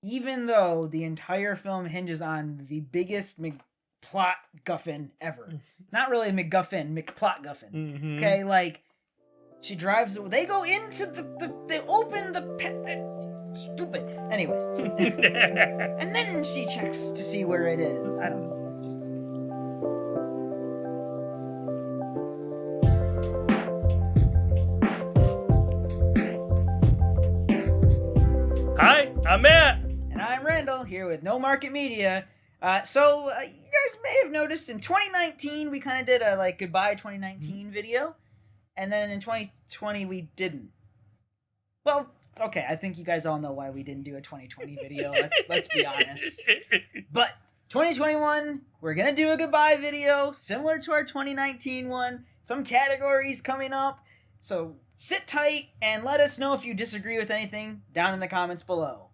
even though the entire film hinges on the biggest plot guffin ever. Not really McGuffin, McPlot guffin. Mm-hmm. Okay, like, she drives, they go into they open the stupid. Anyways. And then she checks to see where it is. I don't know. Hi, I'm Matt. And I'm Randall, here with No Market Media. So you guys may have noticed in 2019 we kind of did a goodbye 2019 video, and then in 2020 we didn't. Well, okay, I think you guys all know why we didn't do a 2020 video. Let's be honest. But 2021, we're gonna do a goodbye video similar to our 2019 one. Some categories coming up, so sit tight and let us know if you disagree with anything down in the comments below.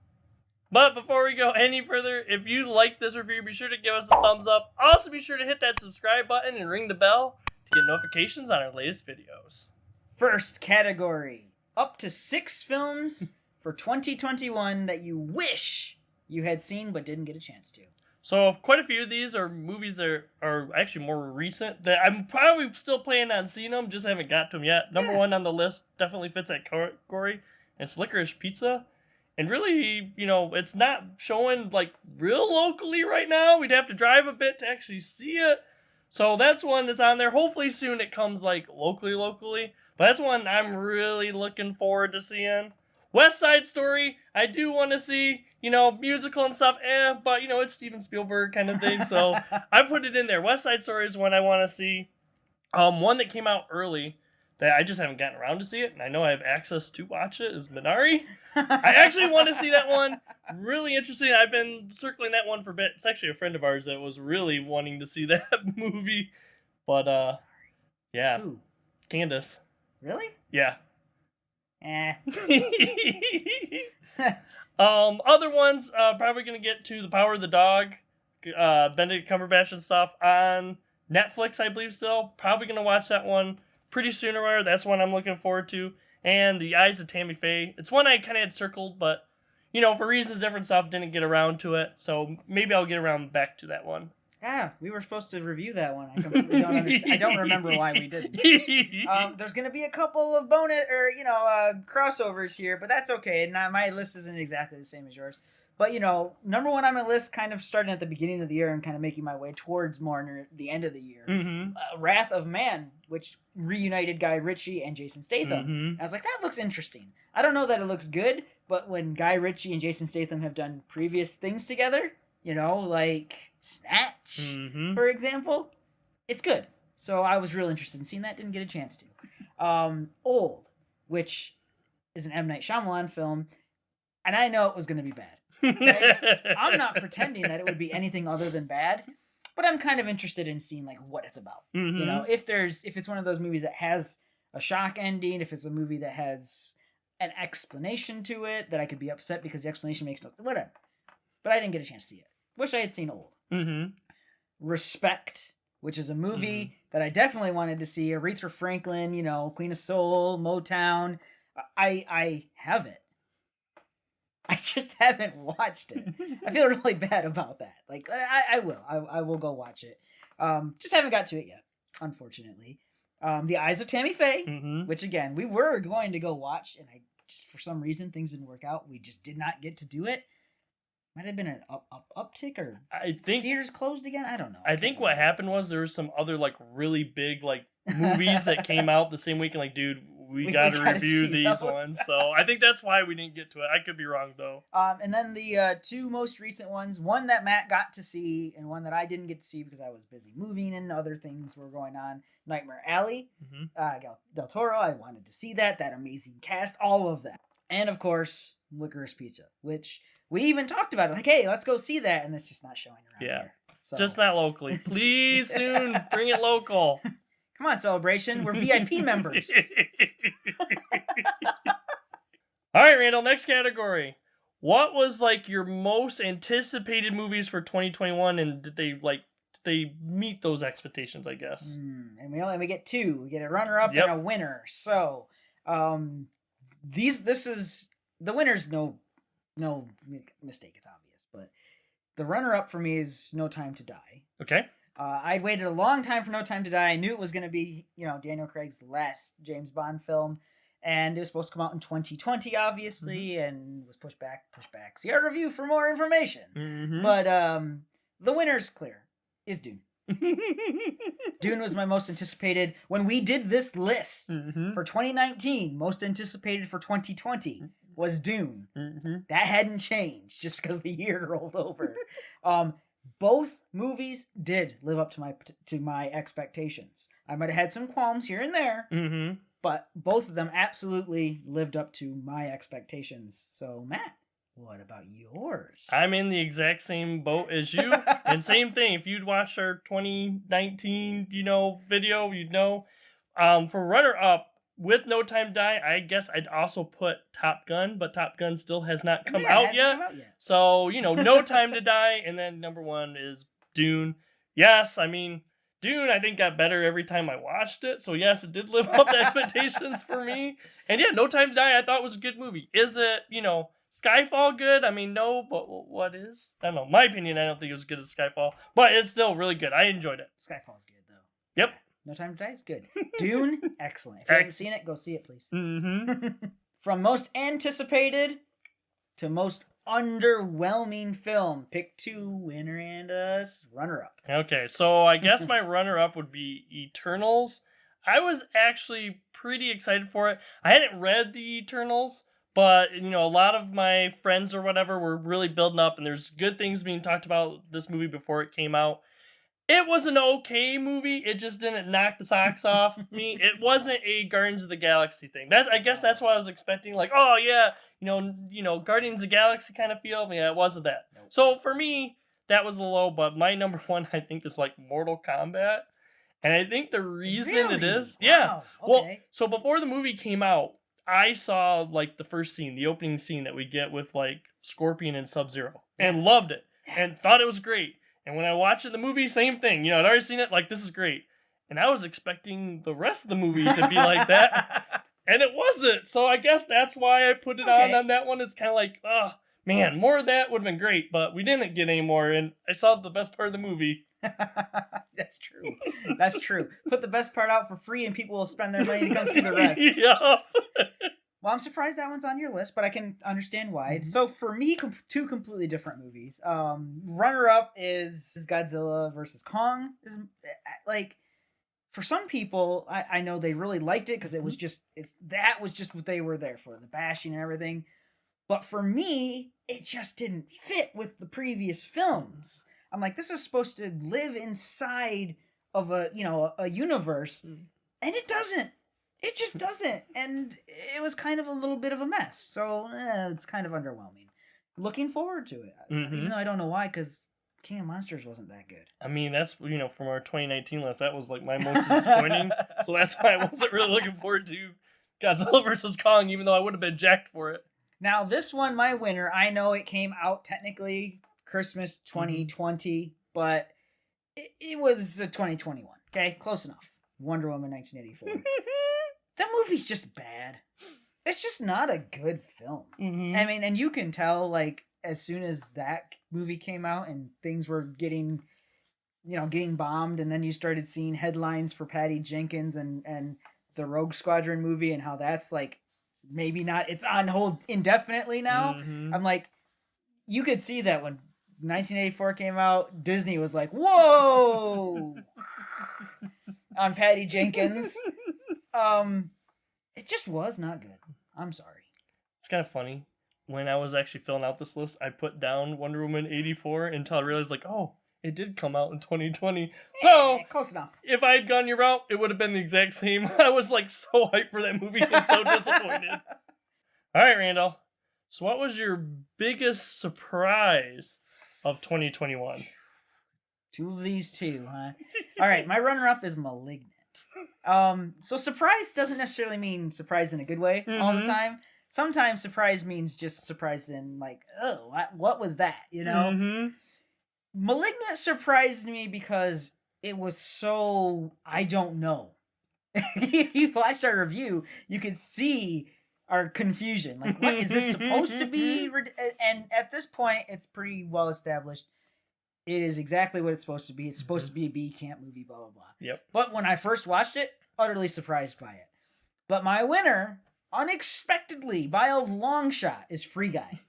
But before we go any further, if you like this review, be sure to give us a thumbs up. Also, be sure to hit that subscribe button and ring the bell to get notifications on our latest videos. First category, up to 6 films for 2021 that you wish you had seen but didn't get a chance to. So quite a few of these are movies that are actually more recent that I'm probably still planning on seeing them, just haven't got to them yet. Number one on the list definitely fits that category. It's Licorice Pizza. And really, it's not showing real locally right now. We'd have to drive a bit to actually see it. So that's one that's on there. Hopefully soon it comes locally. But that's one I'm really looking forward to seeing. West Side Story, I do want to see, musical and stuff, but it's Steven Spielberg kind of thing, so I put it in there. West Side Story is one I want to see. One that came out early that I just haven't gotten around to see it, and I know I have access to watch it, is Minari. I actually want to see that one. Really interesting. I've been circling that one for a bit. It's actually a friend of ours that was really wanting to see that movie, but yeah. Who? Candace. Really? Yeah. Other ones, probably gonna get to The Power of the Dog, Benedict Cumberbatch and stuff on Netflix, I believe still. Probably gonna watch that one pretty soon or whatever. That's one I'm looking forward to. And The Eyes of Tammy Faye. It's one I kind of had circled, but, for reasons, different stuff, didn't get around to it. So maybe I'll get around back to that one. Yeah, we were supposed to review that one. I completely don't understand. I don't remember why we didn't. There's going to be a couple of crossovers here, but that's okay. My list isn't exactly the same as yours. But, number one on my list, kind of starting at the beginning of the year and kind of making my way towards more near the end of the year. Mm-hmm. Wrath of Man, which reunited Guy Ritchie and Jason Statham. Mm-hmm. I was like, that looks interesting. I don't know that it looks good, but when Guy Ritchie and Jason Statham have done previous things together, like Snatch, mm-hmm. for example, it's good. So I was real interested in seeing that. Didn't get a chance to. Old, which is an M. Night Shyamalan film, and I know it was going to be bad. Right? I'm not pretending that it would be anything other than bad, but I'm kind of interested in seeing what it's about. Mm-hmm. If it's one of those movies that has a shock ending, if it's a movie that has an explanation to it, that I could be upset because the explanation makes no whatever. But I didn't get a chance to see it. Wish I had seen Old. Mm-hmm. Respect, which is a movie that I definitely wanted to see. Aretha Franklin, Queen of Soul, Motown. I have it. I just haven't watched it. I feel really bad about that. I will. I will go watch it. Just haven't got to it yet, unfortunately. The Eyes of Tammy Faye, mm-hmm. which again, we were going to go watch, and for some reason, things didn't work out. We just did not get to do it. Might have been an uptick, or I think theaters closed again. I don't know. I think what happened was there was some other really big movies that came out the same week, and dude, we gotta review these ones. So I think that's why we didn't get to it. I could be wrong though. And then the two most recent ones, one that Matt got to see, and one that I didn't get to see because I was busy moving and other things were going on. Nightmare Alley, mm-hmm. Del Toro. I wanted to see that amazing cast, all of that, and of course Licorice Pizza, which we even talked about it. Hey, let's go see that, and it's just not showing around here. So. Just not locally. Please, soon, bring it local. Come on, Celebration. We're VIP members. All right, Randall, next category. What was your most anticipated movies for 2021, and did they meet those expectations, I guess? And we get 2. We get a runner-up and a winner. So, this is the winner's no no mistake, it's obvious, but the runner-up for me is No Time to Die. Okay. I'd waited a long time for No Time to Die. I knew it was going to be, Daniel Craig's last James Bond film, and it was supposed to come out in 2020, obviously, and was pushed back. See our review for more information. But the winner's clear. Is Dune. Dune was my most anticipated. When we did this list for 2019, most anticipated for 2020 was Dune. That hadn't changed just because the year rolled over. Both movies did live up to my expectations. I might have had some qualms here and there, but both of them absolutely lived up to my expectations. So, Matt, what about yours? I'm in the exact same boat as you, and same thing. If you'd watched our 2019, video, you'd know. For runner-up, with No Time to Die, I guess I'd also put Top Gun, but Top Gun still has not come out yet. So, No Time to Die, and then number one is Dune. Yes, I mean, Dune, I think, got better every time I watched it. So, yes, it did live up to expectations for me. And yeah, No Time to Die, I thought was a good movie. Is it, Skyfall good? I mean, no, but what is? I don't know. My opinion, I don't think it was as good as Skyfall, but it's still really good. I enjoyed it. Skyfall's good, though. Yep. No Time to Die is good. Dune, excellent. If you haven't seen it, go see it, please. From most anticipated to most underwhelming film, pick two, winner and a runner-up. Okay, so I guess my runner-up would be Eternals. I was actually pretty excited for it. I hadn't read the Eternals, but, a lot of my friends or whatever were really building up, and there's good things being talked about this movie before it came out. It was an okay movie. It just didn't knock the socks off me. It wasn't a Guardians of the Galaxy thing. I guess that's what I was expecting. Like, oh yeah, Guardians of the Galaxy kind of feel. Yeah, it wasn't that. Nope. So for me, that was the low. But my number one, I think, is like Mortal Kombat, and I think the reason it is, yeah. Okay. Well, so before the movie came out, I saw like the first scene, the opening scene that we get with like Scorpion and Sub-Zero, and loved it and thought it was great. And when I watched the movie, same thing. I'd already seen it, like, this is great. And I was expecting the rest of the movie to be like that. And it wasn't. So I guess that's why I put it on that one. It's kind of like, oh, man, more of that would have been great. But we didn't get any more. And I saw the best part of the movie. That's true. That's true. Put the best part out for free and people will spend their money to come see the rest. Yeah. Well, I'm surprised that one's on your list, but I can understand why. So for me, two completely different movies. Runner-up is Godzilla versus Kong. Like, for some people, I know they really liked it because it was that was just what they were there for, the bashing and everything. But for me, it just didn't fit with the previous films. I'm like, this is supposed to live inside of a universe, and it doesn't. It just doesn't, and it was kind of a little bit of a mess, so it's kind of underwhelming. Looking forward to it, even though I don't know why, because King of Monsters wasn't that good. I mean, that's, from our 2019 list, that was like my most disappointing, so that's why I wasn't really looking forward to Godzilla vs. Kong, even though I would have been jacked for it. Now, this one, my winner, I know it came out technically Christmas 2020, but it was 2021, okay? Close enough. Wonder Woman 1984. That movie's just bad. It's just not a good film. I mean, and you can tell, like, as soon as that movie came out and things were getting bombed, and then you started seeing headlines for Patty Jenkins and the Rogue Squadron movie and how that's, like, maybe not, it's on hold indefinitely now. I'm like, you could see that when 1984 came out, Disney was like, whoa! on Patty Jenkins. It just was not good. I'm sorry. It's kind of funny. When I was actually filling out this list, I put down Wonder Woman 84 until I realized, like, oh, it did come out in 2020. So, close enough. If I had gone your route, it would have been the exact same. I was, like, so hyped for that movie and so disappointed. All right, Randall. So what was your biggest surprise of 2021? Two of these two, huh? All right, my runner-up is Malignant. So surprise doesn't necessarily mean surprise in a good way all the time. Sometimes surprise means just surprise in, like, oh, what was that, Malignant surprised me because it was so, I don't know. If you watched our review, you could see our confusion. Like, what is this supposed to be? And at this point, it's pretty well established. It is exactly what it's supposed to be. It's supposed to be a B camp movie, blah, blah, blah. Yep. But when I first watched it, utterly surprised by it. But my winner, unexpectedly, by a long shot, is Free Guy.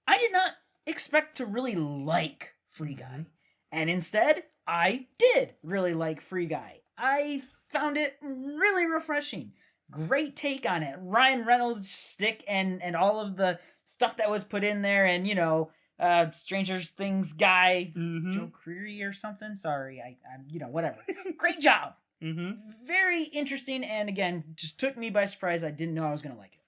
I did not expect to really like Free Guy. And instead, I did really like Free Guy. I found it really refreshing. Great take on it. Ryan Reynolds' stick and all of the stuff that was put in there, and Stranger Things guy, Joe Creary or something. Sorry, I'm whatever. Great job. Very interesting, and again, just took me by surprise. I didn't know I was gonna like it.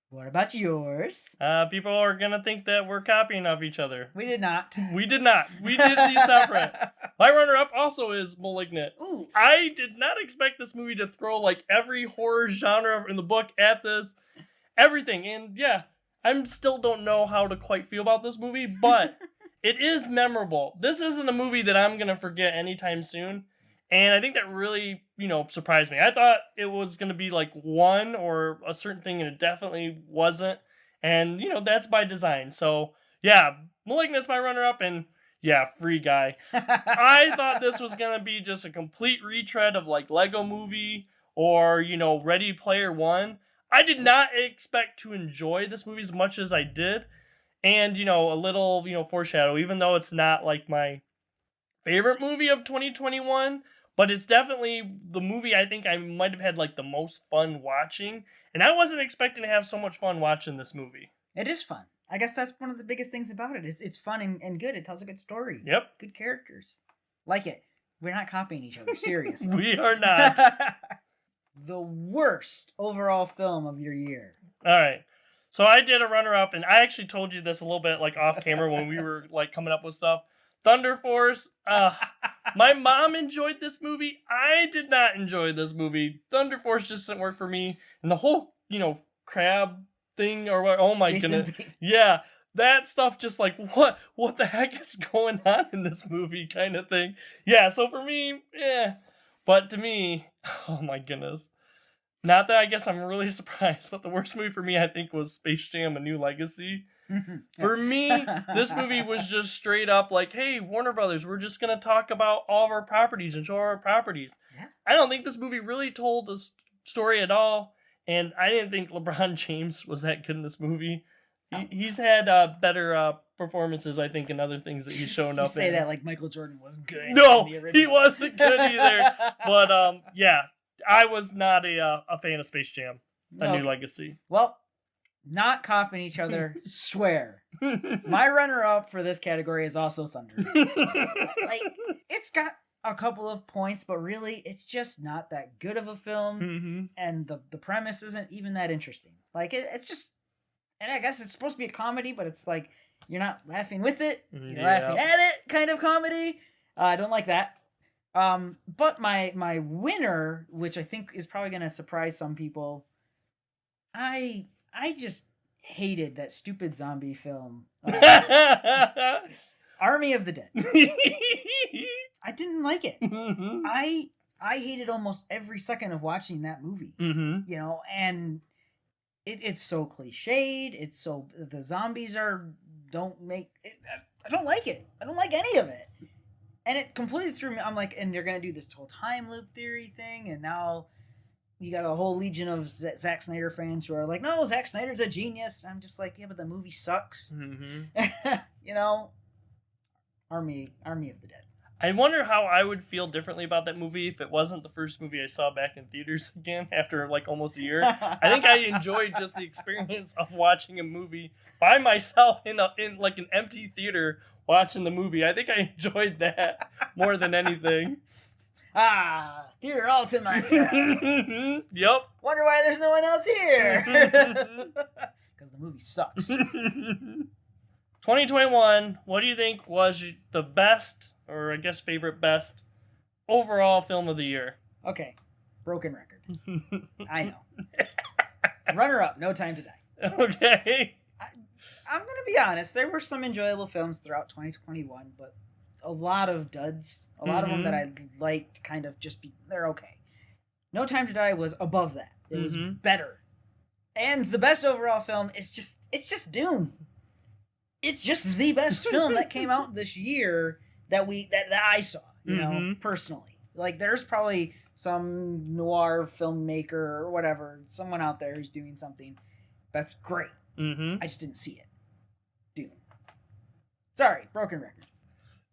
What about yours? People are gonna think that we're copying off each other. We did not. We did not. We did these separate. My runner-up also is *Malignant*. Ooh. I did not expect this movie to throw like every horror genre in the book at this, everything, and yeah, I still don't know how to quite feel about this movie, but it is memorable. This isn't a movie that I'm gonna forget anytime soon. And I think that really, surprised me. I thought it was going to be like one or a certain thing, and it definitely wasn't. And, that's by design. So, yeah, *Malignant's my runner-up, and, yeah, Free Guy. I thought this was going to be just a complete retread of, like, Lego Movie or, Ready Player One. I did not expect to enjoy this movie as much as I did. And, a little, foreshadow, even though it's not, like, my favorite movie of 2021, but it's definitely the movie I think I might have had like the most fun watching, and I wasn't expecting to have so much fun watching this movie. It is fun. I guess that's one of the biggest things about it. It's fun and good. It tells a good story. Yep. Good characters. Like it. We're not copying each other, seriously. We are not. The worst overall film of your year. All right. So I did a runner-up, and I actually told you this a little bit like off camera when we were like coming up with stuff. Thunder Force. My mom enjoyed this movie. I did not enjoy this movie. Thunder Force just didn't work for me. And the whole, crab thing or what? Oh my goodness. Yeah, that stuff just like, what the heck is going on in this movie kind of thing. Yeah, so for me, But to me, oh my goodness. Not that I guess I'm really surprised, but the worst movie for me, I think, was Space Jam: A New Legacy. For me, this movie was just straight up like, hey, Warner Brothers, we're just going to talk about all of our properties and show our properties. Yeah. I don't think this movie really told the story at all, and I didn't think LeBron James was that good in this movie. He's had better performances, I think, in other things that he's shown up in. You say that like Michael Jordan wasn't good. No, he wasn't good either. But, yeah, I was not a fan of Space Jam: A New Legacy. Well, not copying each other, swear. My runner-up for this category is also Thunder. Like, it's got a couple of points, but really, it's just not that good of a film, and the premise isn't even that interesting. Like, it's just, and I guess it's supposed to be a comedy, but it's like, you're not laughing with it, you're laughing at it kind of comedy. I don't like that. But my winner, which I think is probably going to surprise some people, I just hated that stupid zombie film, Army of the Dead. I didn't like it. I hated almost every second of watching that movie. And it's so cliched. It's so, the zombies don't make it, I don't like it. I don't like any of it. And it completely threw me. I'm like, and they're gonna do this whole time loop theory thing, and now you got a whole legion of Zack Snyder fans who are like, no, Zack Snyder's a genius. And I'm just like, yeah, but the movie sucks. Army of the Dead. I wonder how I would feel differently about that movie if it wasn't the first movie I saw back in theaters again after like almost a year. I think I enjoyed just the experience of watching a movie by myself in like an empty theater watching the movie. I think I enjoyed that more than anything. Theater all to myself. Yep. Wonder why there's no one else here. Because the movie sucks. 2021, what do you think was the best, or I guess favorite best, overall film of the year? Okay. Broken record. I know. Runner-up, No Time to Die. Okay. I'm going to be honest. There were some enjoyable films throughout 2021, but a lot of duds. A lot of them that I liked kind of they're okay. No Time to Die was above that. It was better. And the best overall film is just Dune. It's just the best film that came out this year that I saw, you know, personally. Like, there's probably some noir filmmaker or whatever, someone out there who's doing something that's great. I just didn't see it. Dune. Sorry, broken record.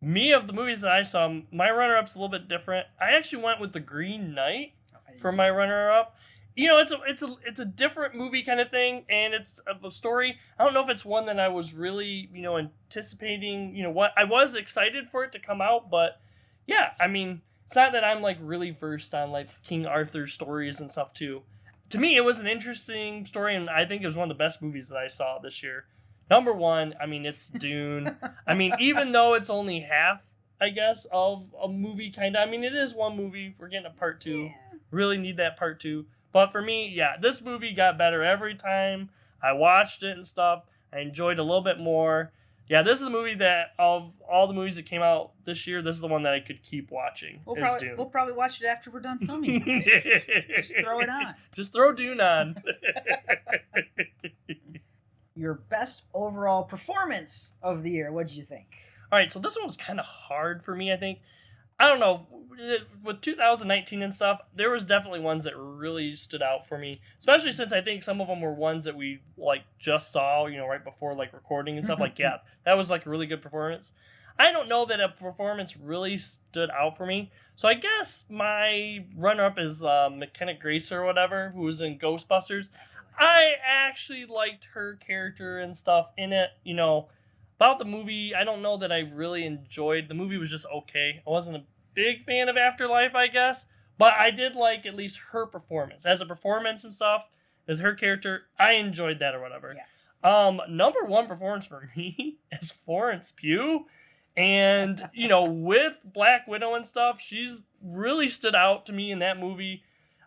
Me, of the movies that I saw, my runner-up's a little bit different. I actually went with The Green Knight for my runner-up. You know, it's a different movie kind of thing, and it's a story. I don't know if it's one that I was really, you know, anticipating. You know what? I was excited for it to come out, but yeah, I mean, it's not that I'm like really versed on like King Arthur stories and stuff too. To me, it was an interesting story, and I think it was one of the best movies that I saw this year. Number one, I mean, it's Dune. I mean, even though it's only half, I guess, of a movie, kind of. I mean, it is one movie. We're getting a part two. Yeah. Really need that part two. But for me, yeah, this movie got better every time I watched it and stuff. I enjoyed it a little bit more. Yeah, this is the movie that, of all the movies that came out this year, this is the one that I could keep watching. We'll probably watch it after we're done filming this. Just throw it on. Just throw Dune on. Your best overall performance of the year, what did you think? All right, so this one was kind of hard for me, I think. I don't know, with 2019 and stuff, there was definitely ones that really stood out for me, especially since I think some of them were ones that we like just saw, you know, right before like recording and stuff. Like, yeah, that was like a really good performance. I don't know that a performance really stood out for me, so I guess my runner-up is McKenna Grace or whatever, who was in Ghostbusters. I actually liked her character and stuff in it, you know. About the movie, I don't know that I really enjoyed. The movie was just okay. I wasn't a big fan of Afterlife, I guess. But I did like at least her performance. As a performance and stuff, as her character, I enjoyed that or whatever. Yeah. Number one performance for me is Florence Pugh. And, you know, with Black Widow and stuff, she's really stood out to me in that movie.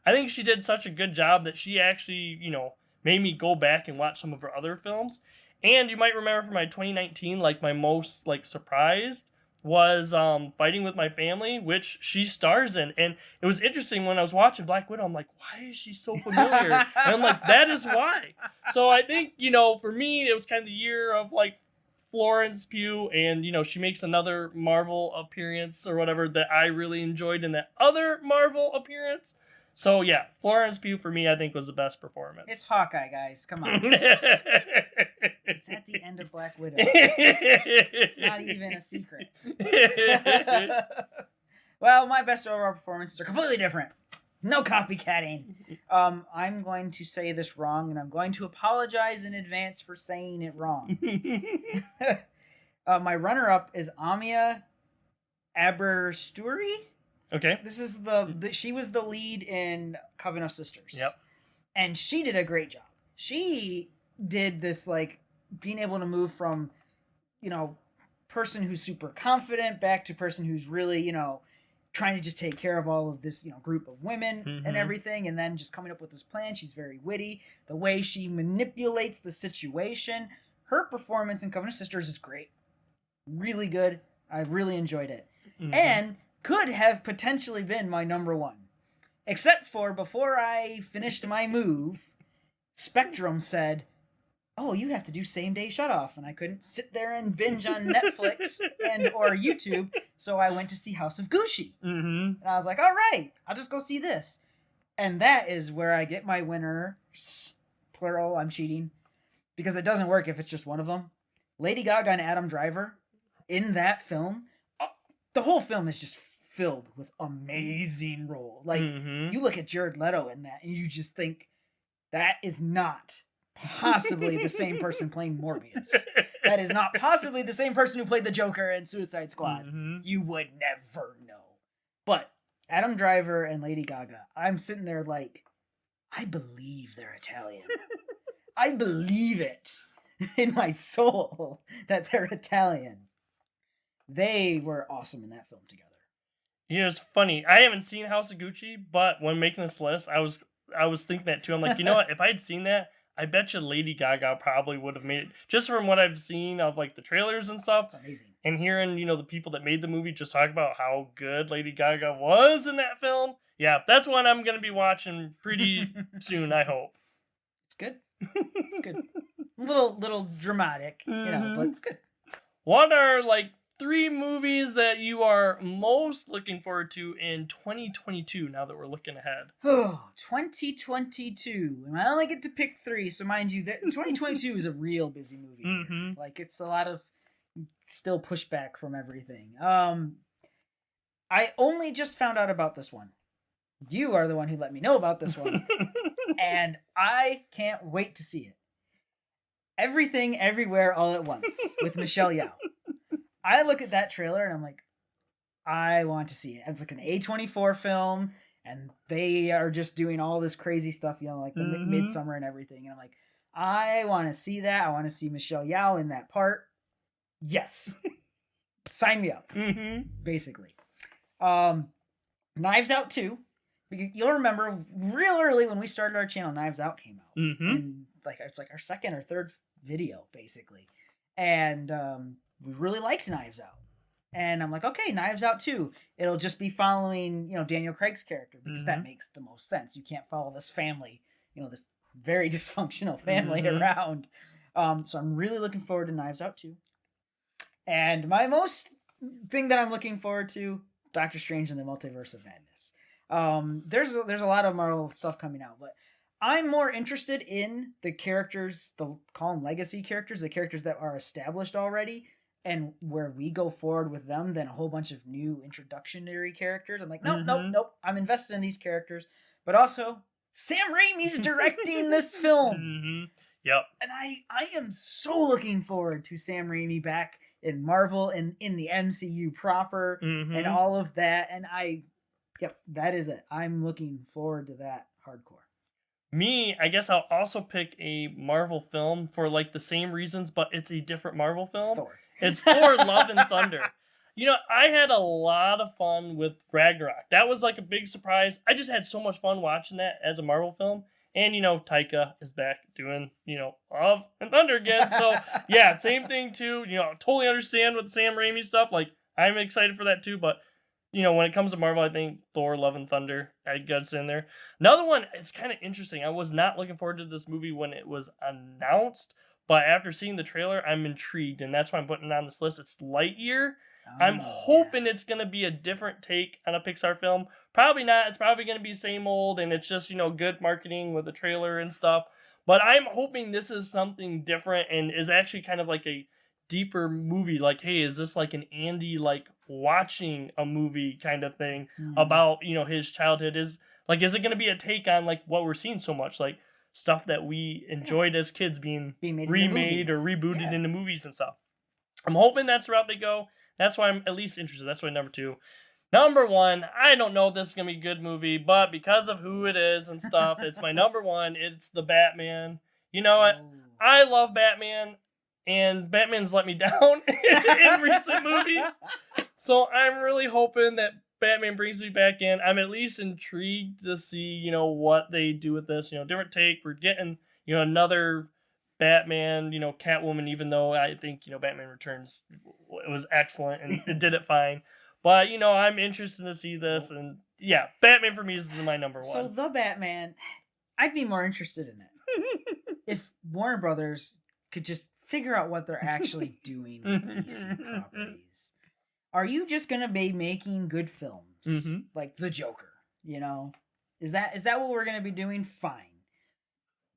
I think she did such a good job that she actually, you know, made me go back and watch some of her other films. And you might remember from my 2019, like, my most, like, surprised was Fighting With My Family, which she stars in. And it was interesting when I was watching Black Widow, I'm like, why is she so familiar? And I'm like, that is why. So I think, you know, for me, it was kind of the year of, like, Florence Pugh, and, you know, she makes another Marvel appearance or whatever that I really enjoyed in that other Marvel appearance. So, yeah, Florence Pugh, for me, I think, was the best performance. It's Hawkeye, guys. Come on. It's at the end of Black Widow. It's not even a secret. Well, my best overall performances are completely different. No copycatting. I'm going to say this wrong, and I'm going to apologize in advance for saying it wrong. My runner-up is Amia Abersturi. Okay. This is she was the lead in Coven of Sisters. Yep. And she did a great job. She did this, like, being able to move from, you know, person who's super confident back to person who's really, you know, trying to just take care of all of this, you know, group of women and everything, and then just coming up with this plan. She's very witty. The way she manipulates the situation. Her performance in Coven of Sisters is great. Really good. I really enjoyed it. And could have potentially been my number one. Except for before I finished my move, Spectrum said, oh, you have to do same-day shut-off. And I couldn't sit there and binge on Netflix or YouTube, so I went to see House of Gucci. And I was like, all right, I'll just go see this. And that is where I get my winner. Plural, I'm cheating. Because it doesn't work if it's just one of them. Lady Gaga and Adam Driver in that film. The whole film is just filled with amazing role. Like, you look at Jared Leto in that, and you just think, that is not possibly the same person playing Morbius. That is not possibly the same person who played the Joker in Suicide Squad. You would never know. But Adam Driver and Lady Gaga, I'm sitting there like, I believe they're Italian. I believe it in my soul that they're Italian. They were awesome in that film together. Yeah, it's funny. I haven't seen House of Gucci, but when making this list, I was thinking that too. I'm like, you know what? If I had seen that, I bet you Lady Gaga probably would have made it. Just from what I've seen of like the trailers and stuff, it's amazing. And hearing, you know, the people that made the movie just talk about how good Lady Gaga was in that film. Yeah, that's one I'm gonna be watching pretty soon. I hope. good. It's good. Little dramatic, but it's good. What are like 3 movies that you are most looking forward to in 2022 now that we're looking ahead? Oh, 2022. And I only get to pick 3, so mind you, 2022 is a real busy movie year. Mhm. Like, it's a lot of still pushback from everything. I only just found out about this one. You are the one who let me know about this one. And I can't wait to see it. Everything, Everywhere, All at Once with Michelle Yeoh. I look at that trailer and I'm like, I want to see it. It's like an A24 film, and they are just doing all this crazy stuff, like the Midsummer and everything. And I'm like, I want to see that. I want to see Michelle Yeoh in that part. Yes. Sign me up, basically. Knives Out 2. You'll remember real early when we started our channel, Knives Out came out. And it's like our second or third video, basically. And we really liked Knives Out. And I'm like, okay, Knives Out 2. It'll just be following, Daniel Craig's character, because that makes the most sense. You can't follow this family, this very dysfunctional family around. So I'm really looking forward to Knives Out 2. And my most thing that I'm looking forward to, Doctor Strange and the Multiverse of Madness. There's a lot of Marvel stuff coming out, but I'm more interested in the characters, call them legacy characters, the characters that are established already, and where we go forward with them, than a whole bunch of new introductionary characters. I'm like, nope. I'm invested in these characters, but also Sam Raimi's directing this film. Yep. And I am so looking forward to Sam Raimi back in Marvel and in the MCU proper and all of that. And that is it. I'm looking forward to that hardcore. Me, I guess I'll also pick a Marvel film for like the same reasons, but it's a different Marvel film. Thor. It's Thor: Love and Thunder. I had a lot of fun with Ragnarok. That was like a big surprise. I just had so much fun watching that as a Marvel film. And, Taika is back doing, Love and Thunder again. So, yeah, same thing too. Totally understand with the Sam Raimi stuff. Like, I'm excited for that too. But, when it comes to Marvel, I think Thor: Love and Thunder, I got in there. Another one, it's kind of interesting. I was not looking forward to this movie when it was announced. But after seeing the trailer, I'm intrigued. And that's why I'm putting it on this list. It's Lightyear. I'm hoping it's going to be a different take on a Pixar film. Probably not. It's probably going to be same old, and it's just, good marketing with the trailer and stuff. But I'm hoping this is something different and is actually kind of like a deeper movie. Like, hey, is this like an Andy, like, watching a movie kind of thing about, his childhood? Is it going to be a take on, like, what we're seeing so much? Like, stuff that we enjoyed as kids being remade or rebooted into movies and stuff. I'm hoping that's the route they go. That's why I'm at least interested. That's why number 2. Number 1, I don't know if this is going to be a good movie, but because of who it is and stuff, it's my number 1. It's the Batman. You know what? I love Batman, and Batman's let me down in recent movies. So I'm really hoping that Batman brings me back in. I'm at least intrigued to see, what they do with this. Different take. We're getting, another Batman, Catwoman, even though I think, Batman Returns, it was excellent and it did it fine. But, I'm interested to see this. And yeah, Batman for me is my number 1. So the Batman, I'd be more interested in it if Warner Brothers could just figure out what they're actually doing with DC properties. Are you just going to be making good films like The Joker? Is that what we're going to be doing? Fine.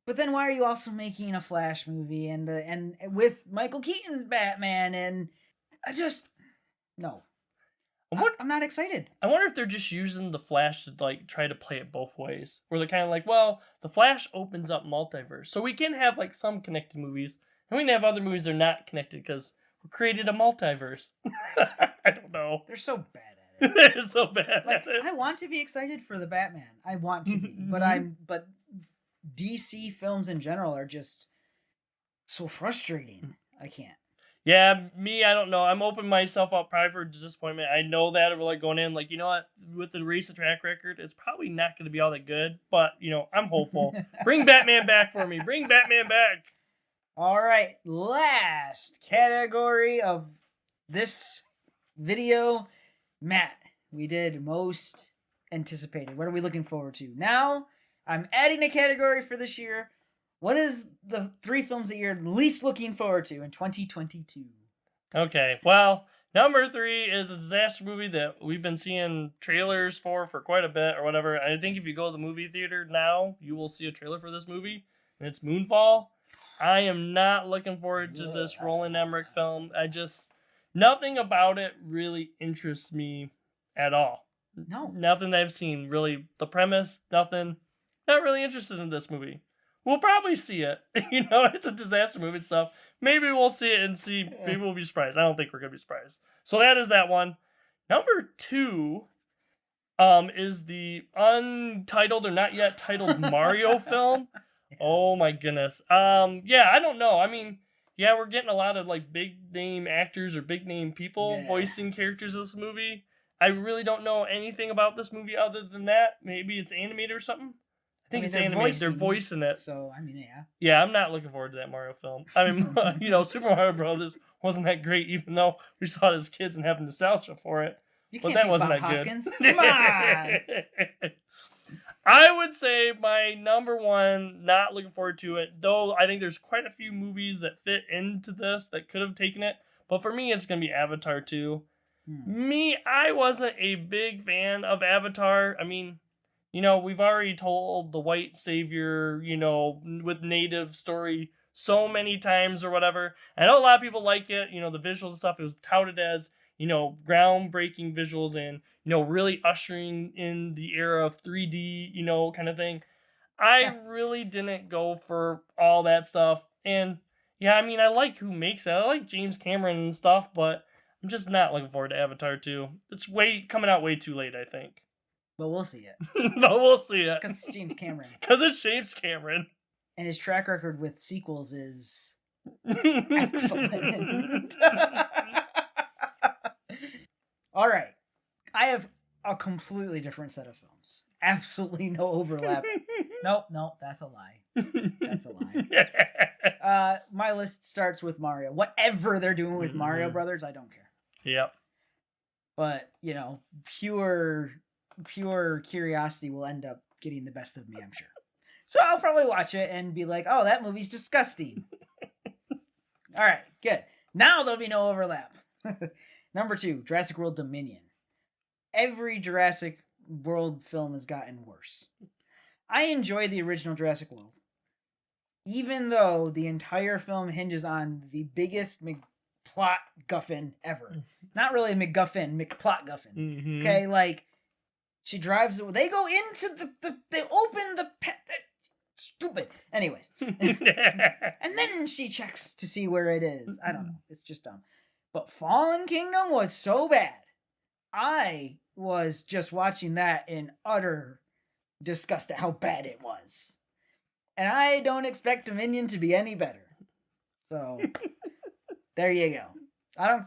But then why are you also making a Flash movie and with Michael Keaton's Batman? And no. I'm not excited. I wonder if they're just using the Flash to like try to play it both ways. Where they're kind of like, well, the Flash opens up multiverse, so we can have like some connected movies, and we can have other movies that are not connected because we created a multiverse. I don't know. They're so bad at it. They're so bad at it. I want to be excited for the Batman. I want to be, but DC films in general are just so frustrating. I can't. Yeah, me, I don't know. I'm opening myself up probably for disappointment. I know that we're like going in like, you know what, with the recent track record, it's probably not going to be all that good. But, I'm hopeful. Bring Batman back for me. Bring Batman back. All right. Last category of this video. Matt, we did most anticipated. What are we looking forward to? Now, I'm adding a category for this year. What is the 3 films that you're least looking forward to in 2022? Okay, well, number 3 is a disaster movie that we've been seeing trailers for quite a bit or whatever. I think if you go to the movie theater now, you will see a trailer for this movie, and it's Moonfall. I am not looking forward to this Roland Emmerich film. Nothing about it really interests me at all. No. Nothing I've seen, really. The premise, nothing. Not really interested in this movie. We'll probably see it. It's a disaster movie and stuff. Maybe we'll see it and see. Maybe we'll be surprised. I don't think we're going to be surprised. So that is that one. Number 2 is the untitled or not yet titled Mario film. Oh my goodness. Yeah, I don't know. I mean, yeah, we're getting a lot of like big name actors or big name people voicing characters in this movie. I really don't know anything about this movie other than that. Maybe it's animated or something. I think it's animated. They're voicing it. So, I mean, yeah. Yeah, I'm not looking forward to that Mario film. I mean, Super Mario Brothers wasn't that great, even though we saw it as kids and have nostalgia for it. But that wasn't that Hoskins. Good. Come on! I would say my number 1, not looking forward to it, though I think there's quite a few movies that fit into this that could have taken it. But for me, it's going to be Avatar 2. I wasn't a big fan of Avatar. I mean, we've already told the white savior, with native story so many times or whatever. I know a lot of people like it, the visuals and stuff. It was touted as, groundbreaking visuals and, really ushering in the era of 3D, kind of thing. I really didn't go for all that stuff. And yeah, I mean, I like who makes it. I like James Cameron and stuff, but I'm just not looking forward to Avatar 2. It's coming out way too late, I think. But we'll see it. Because it's James Cameron. Because it's James Cameron. And his track record with sequels is excellent. All right. I have a completely different set of films. Absolutely no overlap. Nope, that's a lie. That's a lie. My list starts with Mario. Whatever they're doing with Mario Brothers, I don't care. Yep. But, pure curiosity will end up getting the best of me, I'm sure. So I'll probably watch it and be like, oh, that movie's disgusting. All right, good. Now there'll be no overlap. Number 2, Jurassic World Dominion. Every Jurassic World film has gotten worse. I enjoy the original Jurassic World, even though the entire film hinges on the biggest plot guffin ever. Not really a McGuffin, McPlot guffin. Mm-hmm. Okay, like she drives. They go into they open the pet. Stupid. Anyways, and then she checks to see where it is. I don't know. It's just dumb. But Fallen Kingdom was so bad. I was just watching that in utter disgust at how bad it was. And I don't expect Dominion to be any better. So, there you go.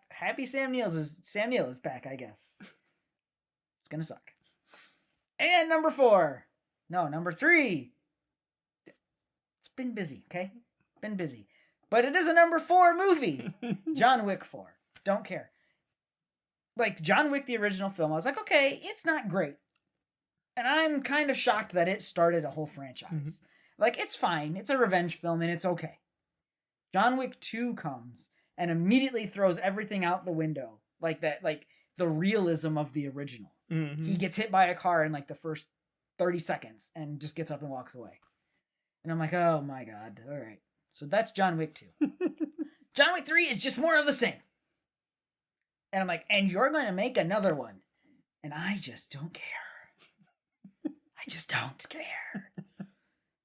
Happy Sam Neill is back, I guess. It's gonna suck. And number 3. It's been busy, okay? Been busy. But it is a number 4 movie. John Wick 4. Don't care. Like, John Wick, the original film, I was like, okay, it's not great. And I'm kind of shocked that it started a whole franchise. Mm-hmm. Like, it's fine. It's a revenge film, and it's okay. John Wick 2 comes and immediately throws everything out the window. Like that, like the realism of the original. Mm-hmm. He gets hit by a car in like the first 30 seconds and just gets up and walks away. And I'm like, oh my God. All right. So that's John Wick 2. John Wick 3 is just more of the same. And I'm like, and you're going to make another one. And I just don't care. I just don't care.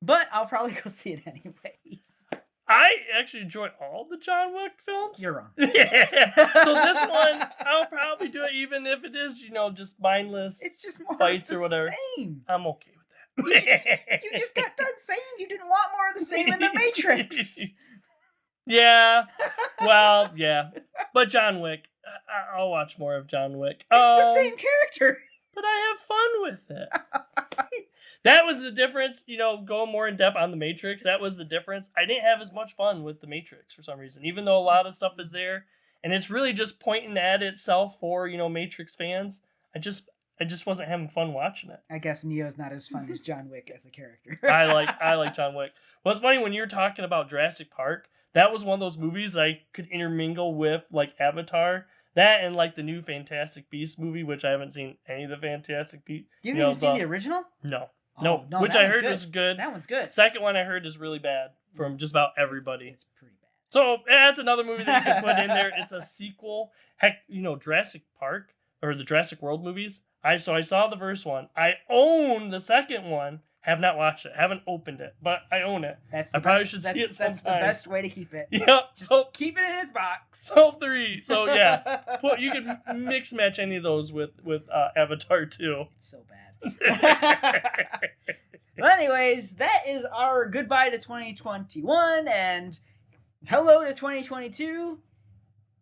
But I'll probably go see it anyways. I actually enjoy all the John Wick films. You're wrong. Yeah. So this one, I'll probably do it even if it is, just mindless it's just more fights of the or whatever. Same. I'm okay with that. You just got done saying you didn't want more of the same in The Matrix. Yeah. Well, yeah. But John Wick, I'll watch more of John Wick. It's the same character. But I have fun with it. That was the difference, going more in depth on The Matrix. That was the difference. I didn't have as much fun with The Matrix for some reason, even though a lot of stuff is there. And it's really just pointing at itself for, Matrix fans. I I just wasn't having fun watching it. I guess Neo's not as fun as John Wick as a character. I like John Wick. Well, it's funny when you're talking about Jurassic Park. That was one of those movies I could intermingle with like Avatar. That and like the new Fantastic Beasts movie, which I haven't seen any of the Fantastic Beasts. You haven't even seen the original? No. Oh, no, which I heard was good. That one's good. Second one I heard is really bad from just about everybody. It's pretty bad. So that's another movie that you can put in there. It's a sequel. Heck, Jurassic Park or the Jurassic World movies. I saw the first one. I own the second one. Have not watched it. Haven't opened it, but I own it. That's I probably should see it sometime. That's the best way to keep it. Yep. So keep it in its box. So 3. So yeah, you can mix match any of those with Avatar 2. It's so bad. Well, anyways, that is our goodbye to 2021 and hello to 2022.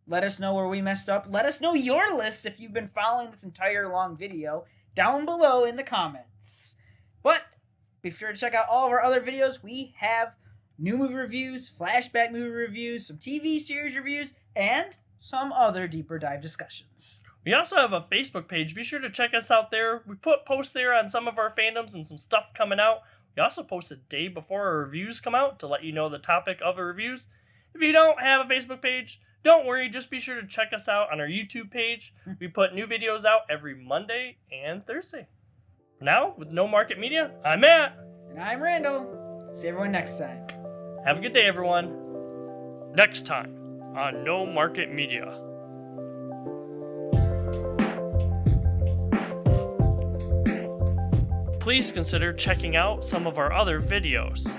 Let us know where we messed up. Let us know your list if you've been following this entire long video down below in the comments. But be sure to check out all of our other videos. We have new movie reviews, flashback movie reviews, some TV series reviews, and some other deeper dive discussions. We also have a Facebook page. Be sure to check us out there. We put posts there on some of our fandoms and some stuff coming out. We also post a day before our reviews come out to let you know the topic of our reviews. If you don't have a Facebook page, don't worry. Just be sure to check us out on our YouTube page. We put new videos out every Monday and Thursday. Now, with No Market Media, I'm Matt. And I'm Randall. See everyone next time. Have a good day, everyone. Next time on No Market Media. Please consider checking out some of our other videos.